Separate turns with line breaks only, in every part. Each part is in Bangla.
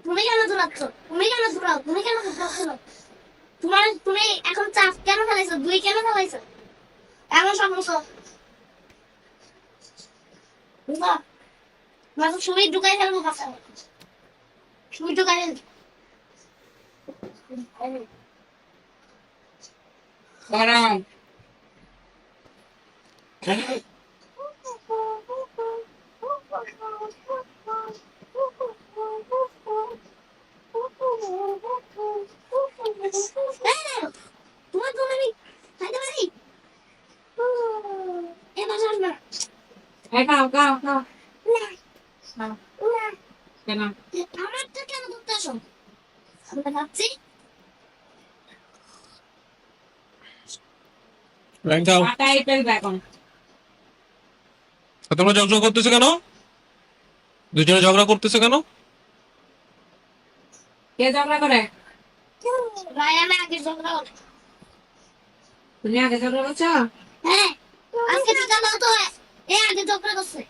তুমি কেন দৌড়াচ্ছ? তুমি কেন দৌড়াও? তুমি কেন দৌড়াচ্ছ? তুমি এখন চাপ কেন ফেলাইছো? দুই কেন ফেলাইছো? এমন সমস্যা বুঝা মাঝে সুই ঢুকাই ফেলবো কাছে সুই ঢুকাই
দাঁড়াও।
তোমার তো আমি খাইতে পারি এবার আসবে
খাও খাও খাও।
না
খাও।
না
কেন?
আমারটা কেন করতে আসো? আমি ভাবছি
রাইখাও।
পাটাই ফেলবে এখন।
তোমরা ঝগড়া করতেছো কেন? দুজনে ঝগড়া করতেছো কেন?
কে ঝগড়া করে?
রায়ানা আগে ঝগড়া করে।
তুমি আগে ঝগড়া করছো?
হ্যাঁ আজকে টিকা দাও তো এ আগে ঝগড়া করছে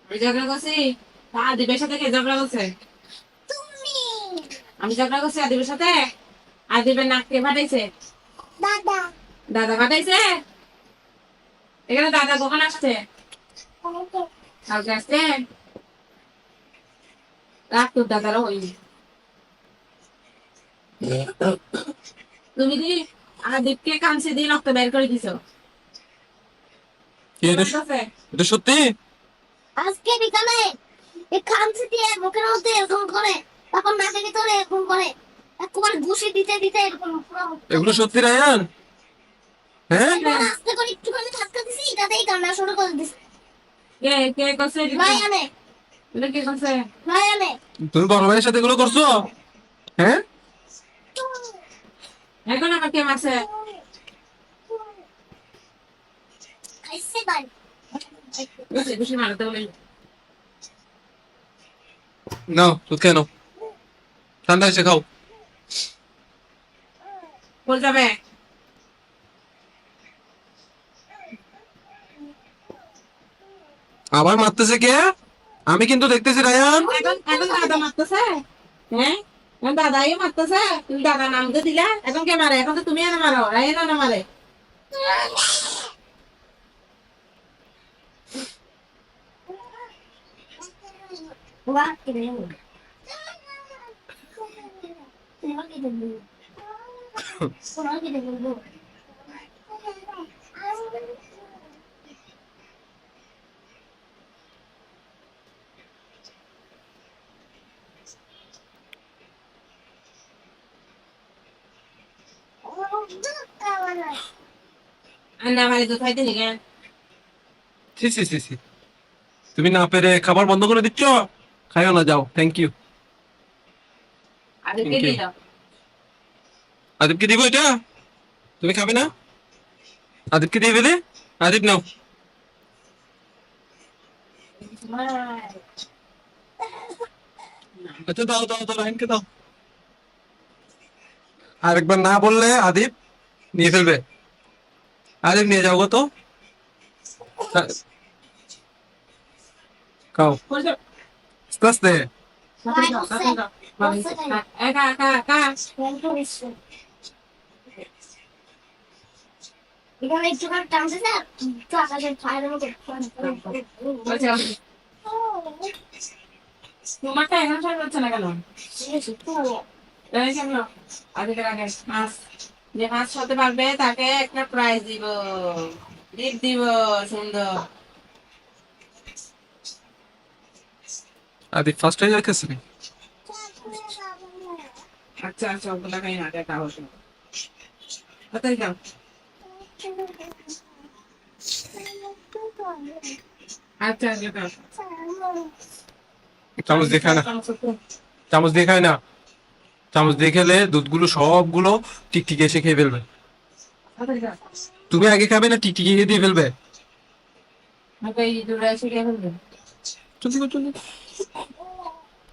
আমি ঝগড়া করছি? তা আদিবের সাথে কে ঝগড়া করছে?
তুমি
আমি ঝগড়া করছি আদিবের সাথে? আদিবের নাক কে ফাটাইছে?
দাদা
দাদা ফাটাইছে? এখানে দাদা কখন আসছে? কালকে আসছে? রাখ তোর দাদারও হয়নি। তুমি কি আদিবকে কানছে দিয়ে রক্ত বের করে দিছো?
কি এটা?
আছে?
এটা সত্যি?
আজকে বিকালে এই খামচি দিয়ে মুখের মধ্যে এরকম করে তারপর নাকের ভিতরে এরকম করে একবার ঘুষি দিতে দিতে এরকম পুরো
এগুলো সত্যি রায়ান? হ্যাঁ?
একবার আস্তে করে একটুখানি ধাক্কা দিছি এটাতেই কান্না শুরু করে দিছে
কে কে করছে?
রায়ানে
এটা কে করছে?
রায়ানে
তুমি বড় ভাইয়ের সাথে এগুলো করছো? হ্যাঁ?
এখন আবার কে মারছে?
খাইছে বাই
বেশি বেশি মারতে বলি।
নাও দুধ খেয়ে নাও, ঠান্ডা এসে খাও।
বল যাবে?
আবার মারতেছে কে? আমি কিন্তু দেখতেছি রায়ান।
এখন এখন দাদা মারতেছে? হ্যাঁ, এখন দাদাই মারতেছে। তুমি দাদা নাম তো দিলা, এখন কে মারে? এখন তো তুমি এনে মারো, রায়ন এনে মারে।
ওয়া কি রে ওয়া কি রে ওয়া কি রে
আন্না মারি তো খাইতে নি কেন?
সি সি সি সি, তুমি না পেরে খাবার বন্ধ করে দিচ্ছ? খাইও না, যাও। Thank you.
আগে কে
Thank you.
দিল?
আদিবকে দিব এটা? তুমি খাবে না? আদিবকে দিয়ে ফেলে। আদিব নাও। আচ্ছা দাও দাও দাও, রায়নকে দাও। আরেকবার না বললে আদিব নিয়ে ফেলবে। আদিব নিয়ে যাও গো তো। খাও
বল যাও।
আস্তে আস্তে।
তাড়াতাড়ি যাও, তাড়াতাড়ি যাও। বাবা, একা একা একা।
এখানে একটুখানি টানছে না একটু আকাশের ছায়ার মতো
বল যাও। তোমারটা এখন সব হচ্ছে না কেন? এই কেন? আদিকের আগে মাছ, যে মাছ হতে পারবে তাকে একটা প্রাইজ দিব, গিফট দিব সুন্দর।
আদিব ফার্স্ট হয়ে যাচ্ছে।
আচ্ছা আচ্ছা, ওগুলা খাই না, দেখা হতো। তাড়াতাড়ি যাও। আচ্ছা আচ্ছা যাও।
চামচ দিয়ে খায় না, চামচ দিয়ে খায় না। চামচ দিয়ে খেলে দুধগুলো সবগুলো টিকটিকি এসে খেয়ে ফেলবে।
তাড়াতাড়ি যাও।
তুমি আগে খাবে না টিকটিকি দিয়ে ফেলবে?
আমাকে এই দূরে এসে খেয়ে ফেলবে।
চলছি চলছি।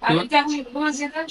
আমি যা তোমার যেতে